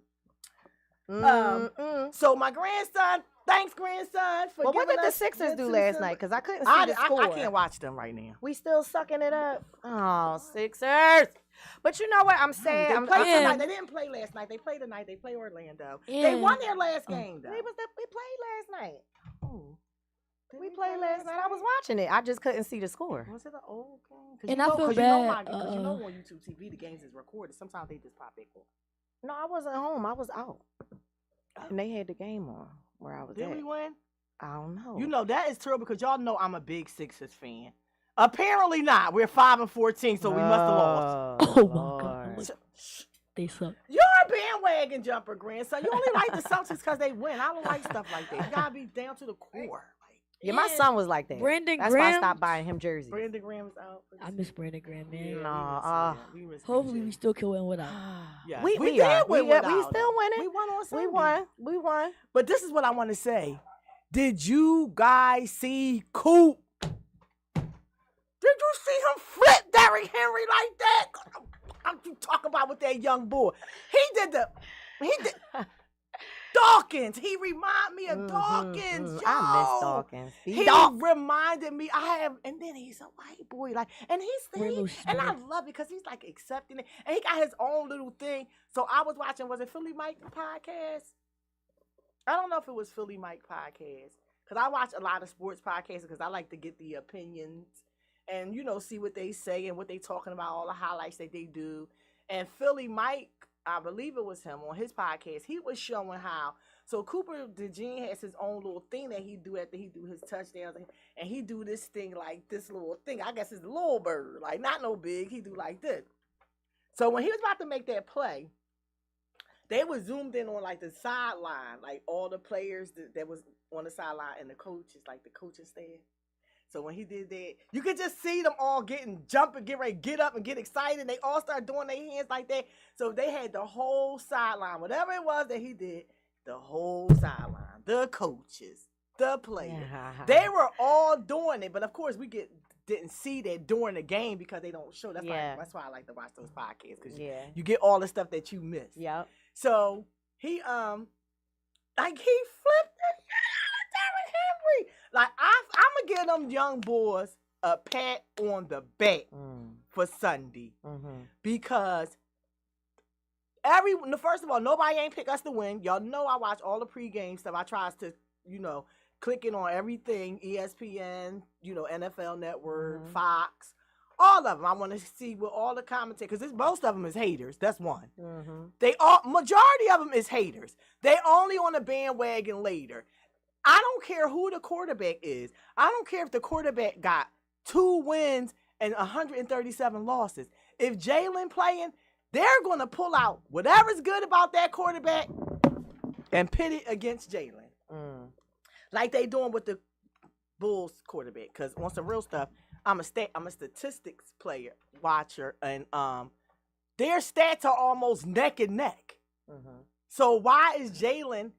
So my grandson, thanks grandson for Well, what giving did the us Sixers good do to last the- night? Because I couldn't see the score. I can't watch them right now. We still sucking it up. Oh, Sixers. But you know what? I'm sad. They I'm played Yeah. tonight. They didn't play last night. They played tonight. They play Orlando. They Yeah. won their last game though. we played last night. Oh. Did We played last night. I was watching it. I just couldn't see the score. Was it an old game? 'Cause And you I know, feel 'cause you know bad, because you know on YouTube TV the games is recorded. Sometimes they just pop it. No, I wasn't home. I was out. And they had the game on where I was Did at. we win? I don't know. You know that is true because y'all know I'm a big Sixers fan. Apparently not. We're 5-14, so we must have lost. Oh my God. They suck. You're a bandwagon jumper, grandson. You only like the Celtics because they win. I don't like stuff like that. You gotta be down to the core. Like Yeah, my Yeah. son was like that. Brandon That's why I Graham. stopped buying him jerseys. Brandon Graham's out. I miss Brandon Graham, man. Yeah, we Nah, miss him. We miss Hopefully BJ. we still can win without. Yeah, we we did did win we without still him. winning. We won on Sunday. We won. But this is what I want to say. Did you guys see Coop? Did you see him flip Derrick Henry like that? I'm talking about with that young boy. He did Dawkins. He reminded me of Dawkins. Yo. I miss Dawkins. He reminded me. And then he's a white boy, like, and and I love it because he's like accepting it, and he got his own little thing. So I was watching. Was it Philly Mike podcast? I don't know if it was Philly Mike podcast because I watch a lot of sports podcasts because I like to get the opinions and see what they say and what they talking about, all the highlights that they do. And Philly Mike, I believe it was him on his podcast, he was showing how. So Cooper DeJean has his own little thing that he do after he do his touchdowns, and he do this thing like this little thing. I guess it's a little bird, like not no big. He do like this. So when he was about to make that play, they were zoomed in on like the sideline, like all the players that was on the sideline and the coaches, like the coaching staff. So when he did that, you could just see them all jumping, get ready, get up and get excited. They all start doing their hands like that. So they had the whole sideline, whatever it was that he did, the whole sideline, the coaches, the players. They were all doing it. But of course, we didn't see that during the game because they don't show. That's why I like to watch those podcasts, because you get all the stuff that you miss. Yep. So he flipped it. Derrick Henry. Like I'm gonna give them young boys a pat on the back for Sunday because first of all, nobody ain't pick us to win. Y'all know I watch all the pregame stuff. I tries to click it on everything, ESPN, NFL Network, Fox, all of them. I want to see what all the commentators, because most of them is haters. That's one. Majority of them is haters. They only on the bandwagon later. I don't care who the quarterback is. I don't care if the quarterback got 2 wins and 137 losses. If Jalen playing, they're going to pull out whatever's good about that quarterback and pit it against Jalen. Like they doing with the Bulls quarterback. Because on some real stuff, I'm a statistics watcher, and their stats are almost neck and neck. So why is Jalen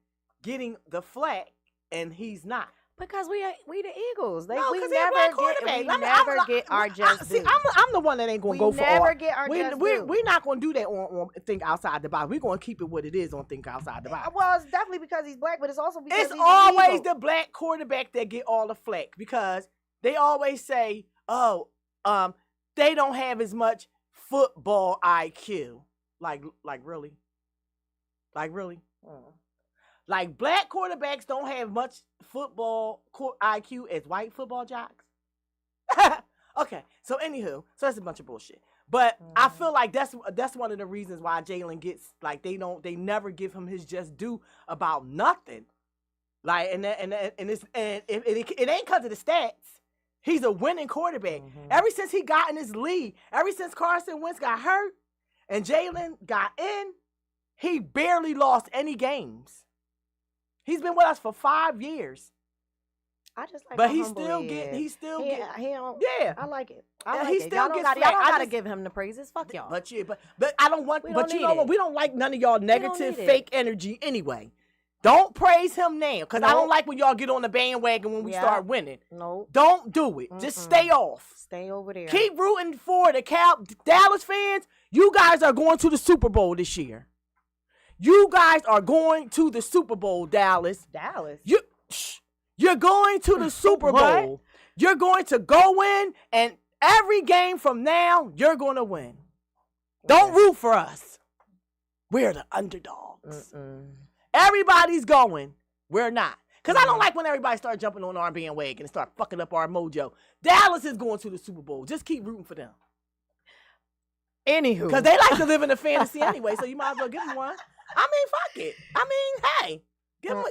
getting the flack and he's not? Because we the Eagles. No, we never get our just due. I'm the one that ain't gonna go for all. We never get our just due. We're not gonna do that on Think Outside the Box. We're gonna keep it what it is on Think Outside the Box. Well, it's definitely because he's black, but it's also because it's he's always the black quarterback that get all the flack, because they always say, they don't have as much football IQ. Like really? Like really? Like black quarterbacks don't have much football IQ as white football jocks. Okay, so anywho, so that's a bunch of bullshit. But I feel like that's one of the reasons why Jalen gets, like, they never give him his just due about nothing. Like it ain't because of the stats. He's a winning quarterback. Ever since he got in his league, ever since Carson Wentz got hurt and Jalen got in, he barely lost any games. He's been with us for 5 years. I just like, but he still get. I like it. Y'all don't gotta give him the praises. Fuck y'all. But I don't want. But you know what? We don't like none of y'all negative fake energy anyway. Don't praise him now, because I don't like when y'all get on the bandwagon when we start winning. No, don't do it. Just stay off. Stay over there. Keep rooting for the Dallas fans. You guys are going to the Super Bowl this year. You guys are going to the Super Bowl, Dallas. You're going to the Super Bowl. You're going to go in, and every game from now, you're going to win. Don't root for us. We're the underdogs. Everybody's going. We're not. Because I don't like when everybody start jumping on our bandwagon and start fucking up our mojo. Dallas is going to the Super Bowl. Just keep rooting for them. Anywho. Because they like to live in a fantasy anyway, so you might as well give them one. I mean, fuck it. I mean, hey, give them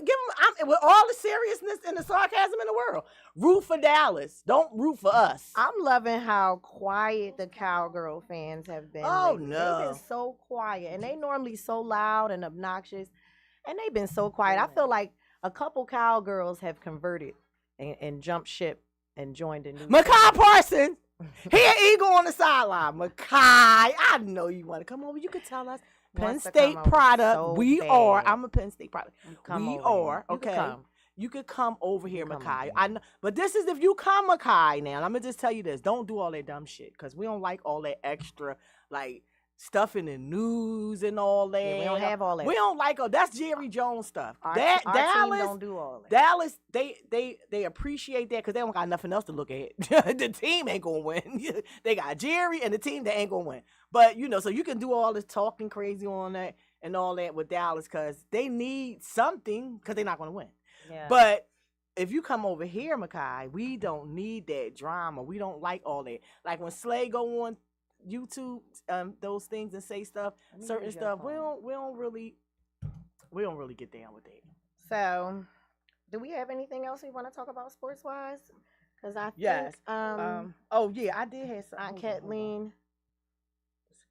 with all the seriousness and the sarcasm in the world. Root for Dallas. Don't root for us. I'm loving how quiet the Cowgirl fans have been. Oh, lately. no. They've been so quiet, and they normally so loud and obnoxious, and they've been so quiet. I feel like a couple Cowgirls have converted and jumped ship and joined a new Mekhi Parsons. He an Eagle on the sideline. Mekhi, I know you want to come over. You could tell us. Penn State product. So we are. I'm a Penn State product. We are. Okay. you could come over here, come Makai. over I here. know, but this is if you come, Makai. Now, I'm gonna just tell you this: don't do all that dumb shit, because we don't like all that extra, like stuff in the news and all that. Yeah, we don't have all that. We don't like all that's Jerry Jones stuff. Our That team Dallas don't do all that. Dallas, they appreciate that because they don't got nothing else to look at. The team ain't gonna win. They got Jerry and the team that ain't gonna win. But so you can do all this talking crazy on that and all that with Dallas because they need something because they're not gonna win. Yeah. But if you come over here, Makai, we don't need that drama. We don't like all that. Like when Slay go on YouTube, those things and say stuff, certain stuff, we don't really get down with that. So, do we have anything else we want to talk about sports wise? Because I think oh yeah, I did have some. Aunt Kathleen.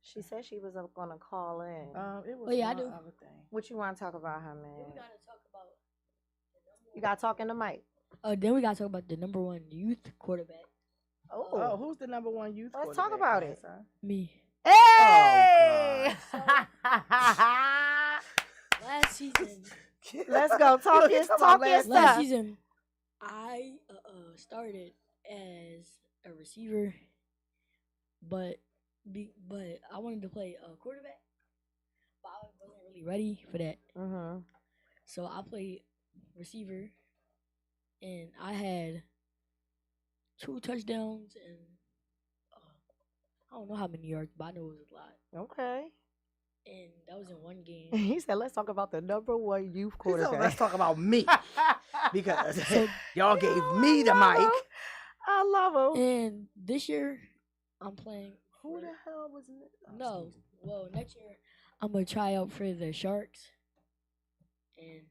She said she was gonna call in. It was yeah, I do. other thing. What you want to talk about, her man? Then we gotta talk about. You got to talk in the mic. Then we gotta talk about the #1 youth quarterback. Oh, who's the #1 youth? Let's talk about it. Me. Hey! Last season. Let's go. Talk your Last stuff. season, I started as a receiver, but I wanted to play quarterback, but I wasn't really ready for that. Mm-hmm. So I played receiver, and I had 2 touchdowns and I don't know how many yards, but I know it was a lot. Okay. And that was in one game. He said, "Let's talk about the #1 youth So quarterback." let's talk about me because So- y'all gave me the mic. I love him. And this year, I'm playing. Who for- the hell was it? No, well, next year I'm gonna try out for the Sharks, and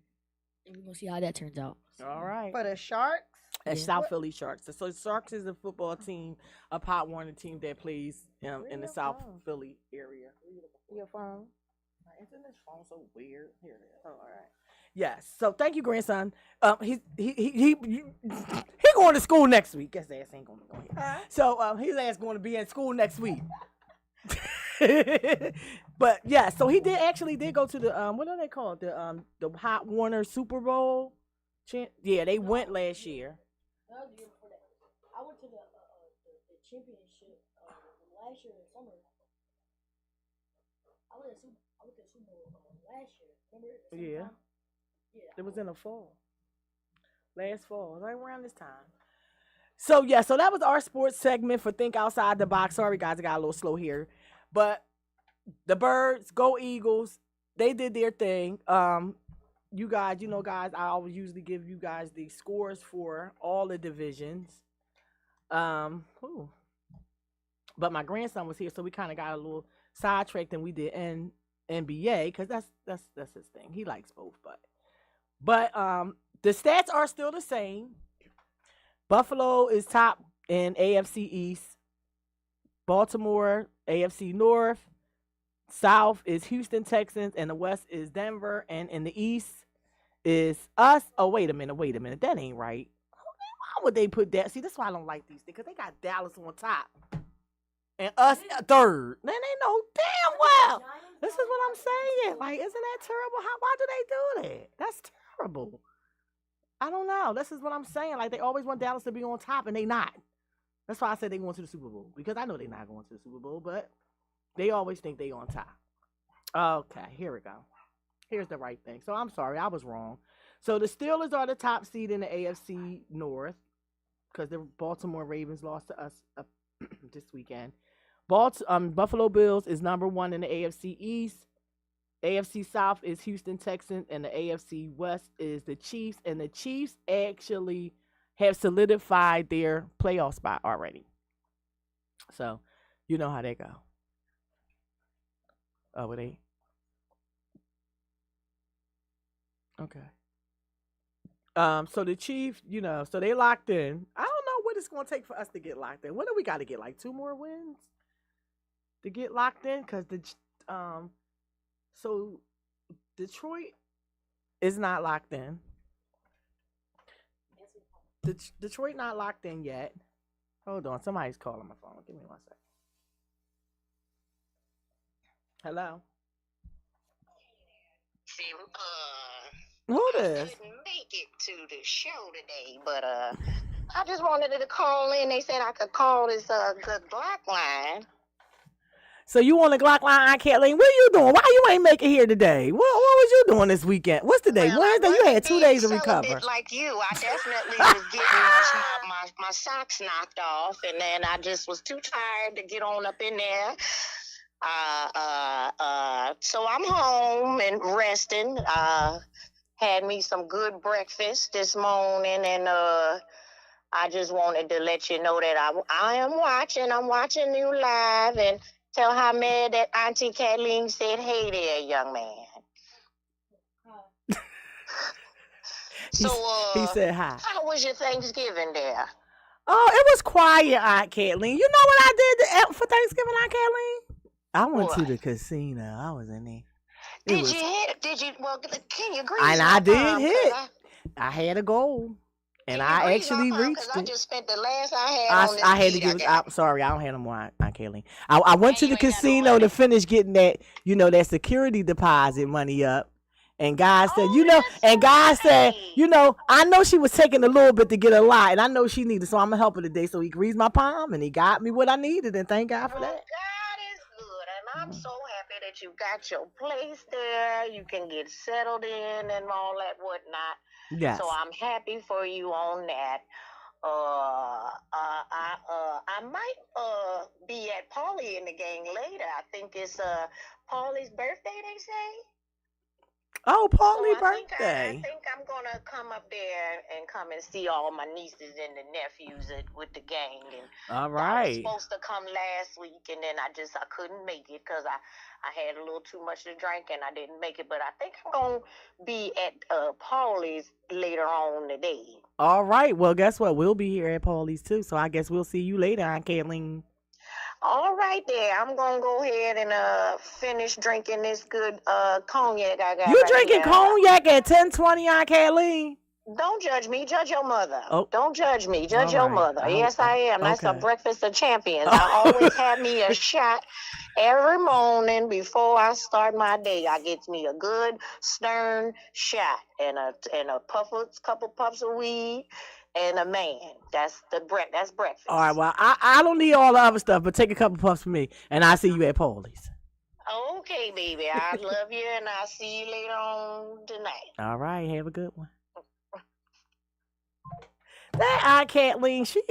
we're gonna see how that turns out. All right. For the Sharks. At Yeah. South Philly Sharks. So Sharks is a football team, a Pop Warner team that plays in the South Philly area. Your phone. Isn't this phone so weird? Here it is. Oh, all right. Yes. So thank you, grandson. He going to school next week. Guess ass ain't going to go here. So his ass going to be in school next week. But yeah, so he did go to the what are they called, the Pop Warner Super Bowl. Yeah, they went last year. That was the year before that. I went to the championship last year in summer. I went to the Super Bowl last year. Remember? The Yeah. summertime? Yeah. It was in the fall. Last fall, right around this time. So yeah, so that was our sports segment for Think Outside the Box. Sorry guys, I got a little slow here. But the Birds, go Eagles, they did their thing. You guys, guys, I always usually give you guys the scores for all the divisions. But my grandson was here, so we kind of got a little sidetracked than we did in NBA because that's his thing. He likes both, but the stats are still the same. Buffalo is top in AFC East. Baltimore, AFC North. South is Houston Texans, and the West is Denver, and in the East is us. Oh, wait a minute. That ain't right. Why would they put that? See, that's why I don't like these things, because they got Dallas on top. And us third. Then they know damn well. This is what I'm saying. Like, isn't that terrible? Why do they do that? That's terrible. I don't know. This is what I'm saying. Like, they always want Dallas to be on top, and they not. That's why I said they going to the Super Bowl. Because I know they're not going to the Super Bowl, but they always think they on top. Okay, here we go. Here's the right thing. So I'm sorry, I was wrong. So the Steelers are the top seed in the AFC North because the Baltimore Ravens lost to us this weekend. Buffalo Bills is #1 in the AFC East. AFC South is Houston Texans, and the AFC West is the Chiefs. And the Chiefs actually have solidified their playoff spot already. So you know how they go. Oh, were they? Okay. So the Chiefs, so they locked in. I don't know what it's going to take for us to get locked in. When do we got to get, like 2 more wins to get locked in? Because so Detroit is not locked in. Detroit not locked in yet. Hold on, somebody's calling my phone. Give me 1 second. Hello. See, Who I this? couldn't make it to the show today, but I just wanted to call in. They said I could call this good Glock line. So you on the Glock line, Aunt Kathleen? What are you doing? Why you ain't make it here today? What was you doing this weekend? What's the day? Well, Wednesday? I You wasn't had 2 being days to recover. celibate like you. I definitely was getting my socks knocked off, and then I just was too tired to get on up in there. So I'm home and resting. Had me some good breakfast this morning, and I just wanted to let you know that I am watching. I'm watching you live, and tell how mad that Auntie Kathleen said, "Hey there, young man." So, He said hi. how was your Thanksgiving there? Oh, it was quiet, Aunt Kathleen. You know what I did for Thanksgiving, Aunt Kathleen? I went to What? the casino. I was in there. Did you hit? Did you? Well, can you grease And my I did palm? 'Cause hit. I had a goal, and can you I grease my actually palm? reached 'Cause I it. just spent the last I had on this I had to beat give I it. got. I'm sorry, I don't have no more, Aunt Kathleen. I went to And the you ain't got no casino money. to finish getting that, that security deposit money up. And God said, Oh, that's and God said, right. I know she was taking a little bit to get a lot, and I know she needed, so I'm gonna help her today. So he greased my palm, and he got me what I needed, and thank God for Well, that. God is good, and I'm so happy that you got your place there. You can get settled in and all that whatnot. Yes. So I'm happy for you on that. I might be at Polly in the gang later. I think it's Polly's birthday. They say. Oh, So Paulie's I birthday. think I'm gonna come up there and come and see all my nieces and the nephews with the gang. And All I was right. supposed to come last week, and then I couldn't make it because I had a little too much to drink and I didn't make it. But I think I'm gonna be at Paulie's later on today. All right. Well, guess what? We'll be here at Paulie's too. So I guess we'll see you later, Aunt Kathleen. All right, there. I'm gonna go ahead and finish drinking this good cognac I got. You right drinking here. cognac at 10:20, Aunt Kathleen? Don't judge me. Judge your mother. Oh. Don't judge me. Judge All your right. mother. Yes, I am. That's a okay. breakfast of champions. I always have me a shot every morning before I start my day. I get me a good stern shot and a couple puffs of weed and a man. That's breakfast. All right. Well, I don't need all the other stuff, but take a couple puffs for me, and I'll see you at Paulie's. Okay, baby. I love you, and I'll see you later on tonight. All right. Have a good one. That Aunt Kathleen, she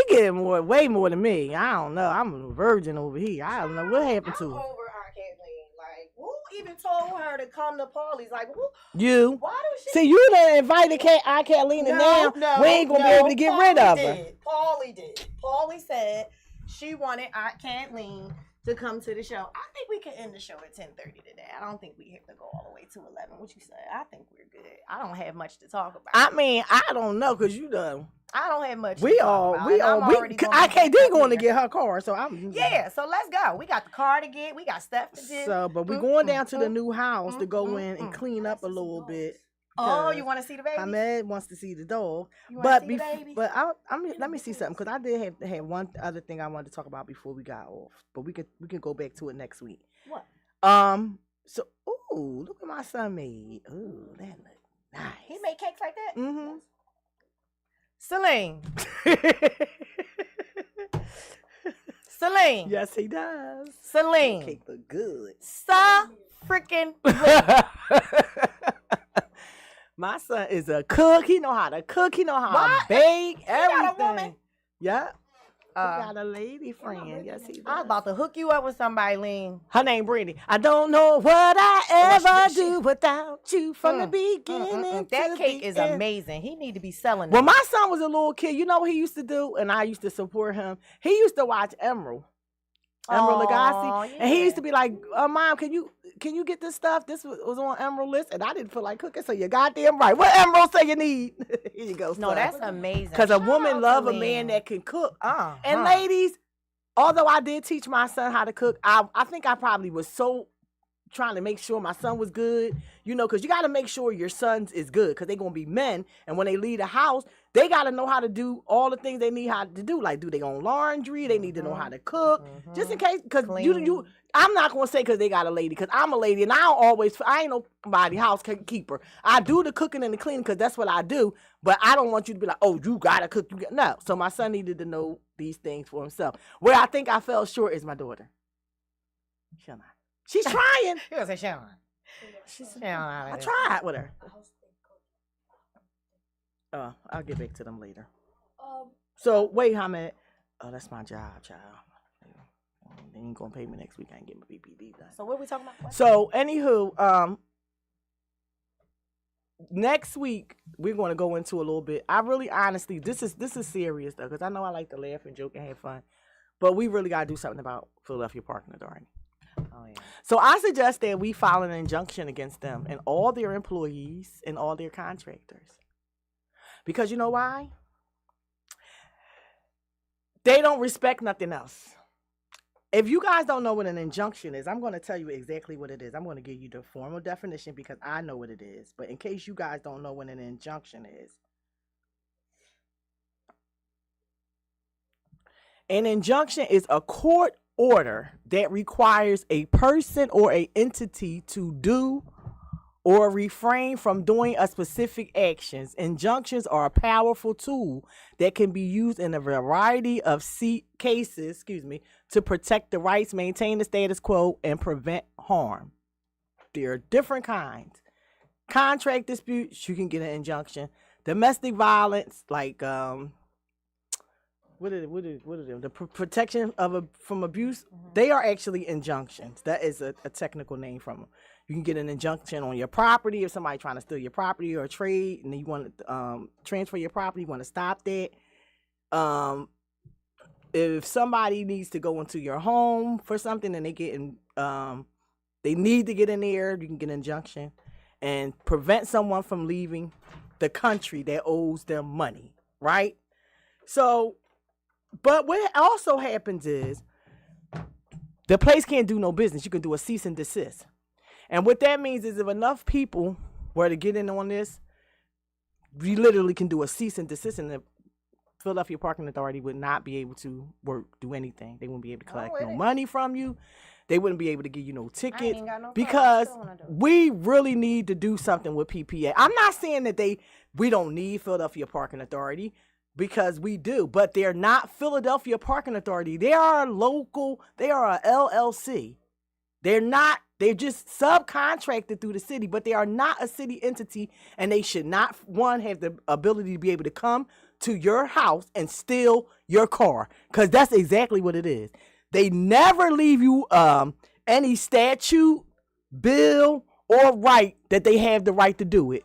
getting way more than me. I don't know. I'm a virgin over here. I don't know what happened to I'm her. over Aunt Kathleen. Like, who even told her to come to Paulie's? Like, who? You. Why do she? See, you done invited Aunt Kathleen, and now we ain't gonna be able to get rid of her. Paulie did. Paulie said she wanted Aunt Kathleen to come to the show. I think we can end the show at 10:30 today. I don't think we have to go all the way to 11. What you say? I think we're good. I don't have much to talk about. I mean, I don't know, cause you done. I don't have much. We to all, talk we about, all, we. I can't. They going to get her car, so I'm. Yeah, so let's go. We got the car to get. We got stuff to do. So, but we're going down to the new house to go in and clean up a little bit. Oh, you want to see the baby? Ahmed wants to see the dog, but let me see something because I did have one other thing I wanted to talk about before we got off, but we can go back to it next week. What? So, ooh, look what my son made. Ooh, that look nice. He made cakes like that. Mm-hmm. Celine. Celine. Yes, he does. Celine. Cake look good. So freaking. My son is a cook. He know how to cook. He know how to bake. Everything. Got a woman? Yep. He got a lady friend. Yes, he does. I was about to hook you up with somebody, Lean. Her name Brandy. I don't know what I ever do without you from the beginning. That to cake the is end. amazing. He need to be selling it. When my son was a little kid, you know what he used to do? And I used to support him. He used to watch Emerald Lagasse. And he used to be like, Mom, can you get this stuff? This was on Emerald list. And I didn't feel like cooking, so you goddamn right. What Emerald say you need? Here you go. No, son. that's amazing. Because a woman love a man that can cook. And ladies, although I did teach my son how to cook, I think I probably was so trying to make sure my son was good, you know, because you got to make sure your sons is good because they're going to be men. And when they leave the house, they got to know how to do all the things they need how to do, like do their own laundry. They need to know how to cook, just in case, because you, I'm not going to say because they got a lady, because I'm a lady and I ain't nobody housekeeper. I do the cooking and the cleaning because that's what I do, but I don't want you to be like, oh, you got to cook. No. So my son needed to know these things for himself. Where I think I fell short is my daughter. She's trying. You gonna say Sean? I tried with her. I'll get back to them later. So wait, Hamed. Oh, that's my job, child. They ain't gonna pay me next week. I ain't getting my BPD done. So what are we talking about? What? So anywho, next week we're gonna go into a little bit. I really, honestly, this is serious though, because I know I like to laugh and joke and have fun, but we really gotta do something about Philadelphia Parking Authority. Oh, yeah. So I suggest that we file an injunction against them and all their employees and all their contractors. Because you know why? They don't respect nothing else. If you guys don't know what an injunction is, I'm going to tell you exactly what it is. I'm going to give you the formal definition because I know what it is. But in case you guys don't know what an injunction is, an injunction is a court order that requires a person or an entity to do or refrain from doing a specific actions. Injunctions are a powerful tool that can be used in a variety of cases, to protect the rights, maintain the status quo, and prevent harm. There are different kinds. Contract disputes, you can get an injunction. Domestic violence, like what are them? The protection from abuse. They are actually injunctions. That is a technical name from them. You can get an injunction on your property if somebody trying to steal your property or trade, and you want to transfer your property. You want to stop that. If somebody needs to go into your home for something and they need to get in there, you can get an injunction and prevent someone from leaving the country that owes them money, right? So. But what also happens is the place can't do no business. You can do a cease and desist. And what that means is if enough people were to get in on this, we literally can do a cease and desist, and the Philadelphia Parking Authority would not be able to do anything. They wouldn't be able to collect no money from you. They wouldn't be able to give you no tickets because we really need to do something with PPA. I'm not saying that we don't need Philadelphia Parking Authority. Because we do, but they're not Philadelphia Parking Authority. They are local. They are a LLC. They're just subcontracted through the city, but they are not a city entity, and they should not, one, have the ability to be able to come to your house and steal your car, because that's exactly what it is. They never leave you any statute, bill, or right that they have the right to do it.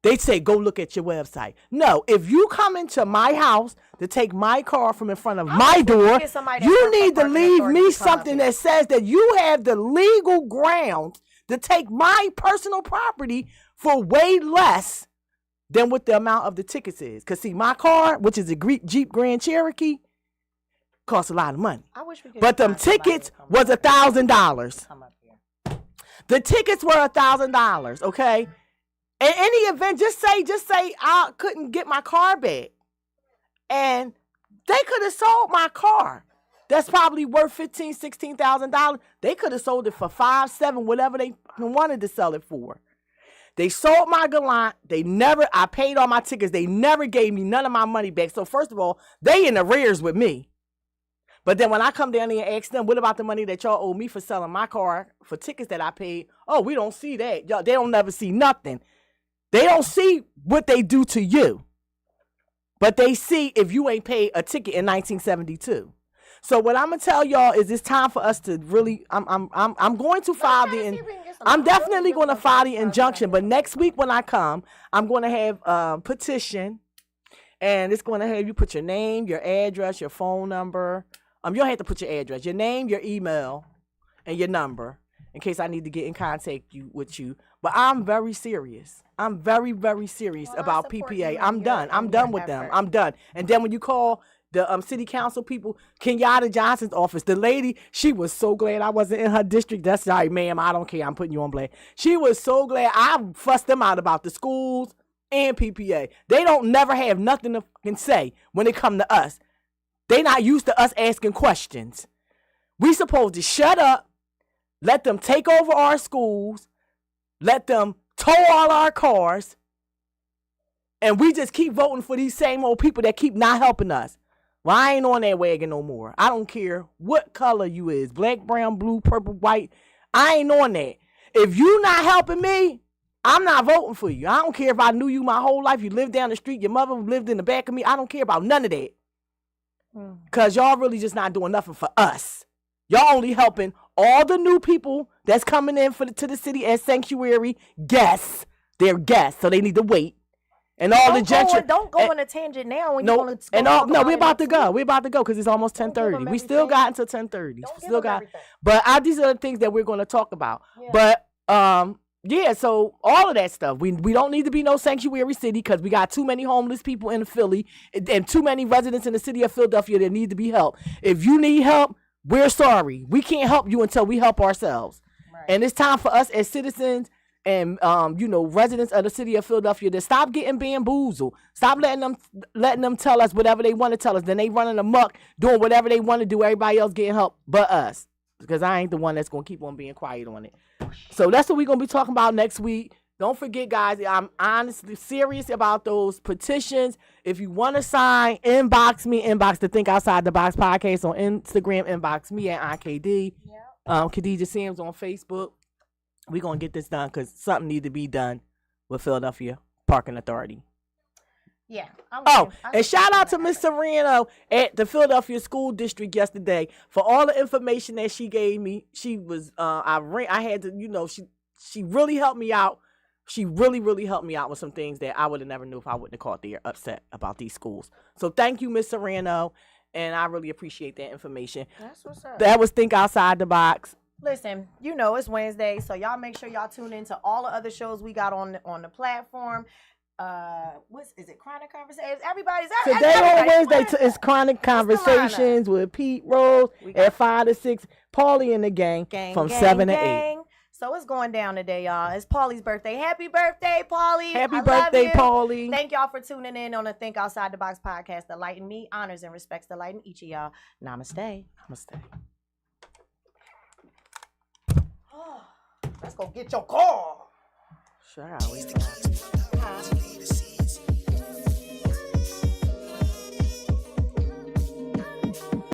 They say, go look at your website. No, if you come into my house to take my car from in front of my door, you need to leave me something that says that you have the legal grounds to take my personal property for way less than what the amount of the tickets is. Because, see, my car, which is a Jeep Grand Cherokee, costs a lot of money. But them tickets was $1,000. The tickets were $1,000, okay? In any event, just say I couldn't get my car back. And they could have sold my car. That's probably worth $15,000, $16,000. They could have sold it for $5,000, $7,000, whatever they wanted to sell it for. They sold my Galant. I paid all my tickets. They never gave me none of my money back. So first of all, they in arrears with me. But then when I come down there and ask them, what about the money that y'all owe me for selling my car for tickets that I paid? Oh, we don't see that. Y'all, they don't never see nothing. They don't see what they do to you, but they see if you ain't paid a ticket in 1972. So what I'm gonna tell y'all is it's time for us to really. I'm going to file I'm definitely going to file the injunction. But next week when I come, I'm going to have a petition, and it's going to have you put your name, your address, your phone number. You don't have to put your address, your name, your email, and your number in case I need to get in contact with you. But I'm very serious. I'm very, very serious about PPA. I'm done. I'm done with them. I'm done. And then when you call the city council people, Kenyatta Johnson's office. The lady, she was so glad I wasn't in her district. That's right, ma'am. I don't care. I'm putting you on blast. She was so glad I fussed them out about the schools and PPA. They don't never have nothing to fucking say when it come to us. They not used to us asking questions. We supposed to shut up, let them take over our schools, let them tow all our cars, and we just keep voting for these same old people that keep not helping us. Well, I ain't on that wagon no more. I don't care what color you is, black, brown, blue, purple, white. I ain't on that. If you not helping me, I'm not voting for you. I don't care if I knew you my whole life. You lived down the street. Your mother lived in the back of me. I don't care about none of that. Because y'all really just not doing nothing for us. Y'all only helping all the new people that's coming in to the city as sanctuary guests. They're guests, so they need to wait. And all the gentry. Don't go on a tangent now. When no, we're about to go. We're about to go because it's almost 10:30. We still got until 10:30. Still got. But these are the things that we're going to talk about. Yeah. But yeah, so all of that stuff. We don't need to be no sanctuary city because we got too many homeless people in Philly and too many residents in the city of Philadelphia that need to be helped. If you need help, we're sorry. We can't help you until we help ourselves. Right. And it's time for us as citizens and residents of the city of Philadelphia to stop getting bamboozled. Stop letting them tell us whatever they want to tell us. Then they running amok, doing whatever they want to do. Everybody else getting help but us. Because I ain't the one that's going to keep on being quiet on it. So that's what we're going to be talking about next week. Don't forget, guys, I'm honestly serious about those petitions. If you want to sign, inbox the Think Outside the Box podcast on Instagram. Inbox me at IKD. Yeah. Khadijah Sims on Facebook. We're going to get this done because something needs to be done with Philadelphia Parking Authority. Yeah. And shout out to Miss Serrano at the Philadelphia School District yesterday for all the information that she gave me. She was, I had to, she really helped me out. She really, really helped me out with some things that I would have never knew if I wouldn't have called there upset about these schools. So thank you, Miss Serrano. And I really appreciate that information. That's what's up. That was Think Outside the Box. Listen, it's Wednesday, so y'all make sure y'all tune into all the other shows we got on the platform. Is it Chronic Conversations? Today on Wednesday is Chronic Conversations with Pete Rose at 5 to 6. Paulie and the gang from 7 to 8. So it's going down today, y'all. It's Paulie's birthday. Happy birthday, Paulie. Happy birthday, Paulie. Thank y'all for tuning in on the Think Outside the Box podcast. The light in me honors and respects the light in each of y'all. Namaste. Namaste. Let's go get your car. Sure, I always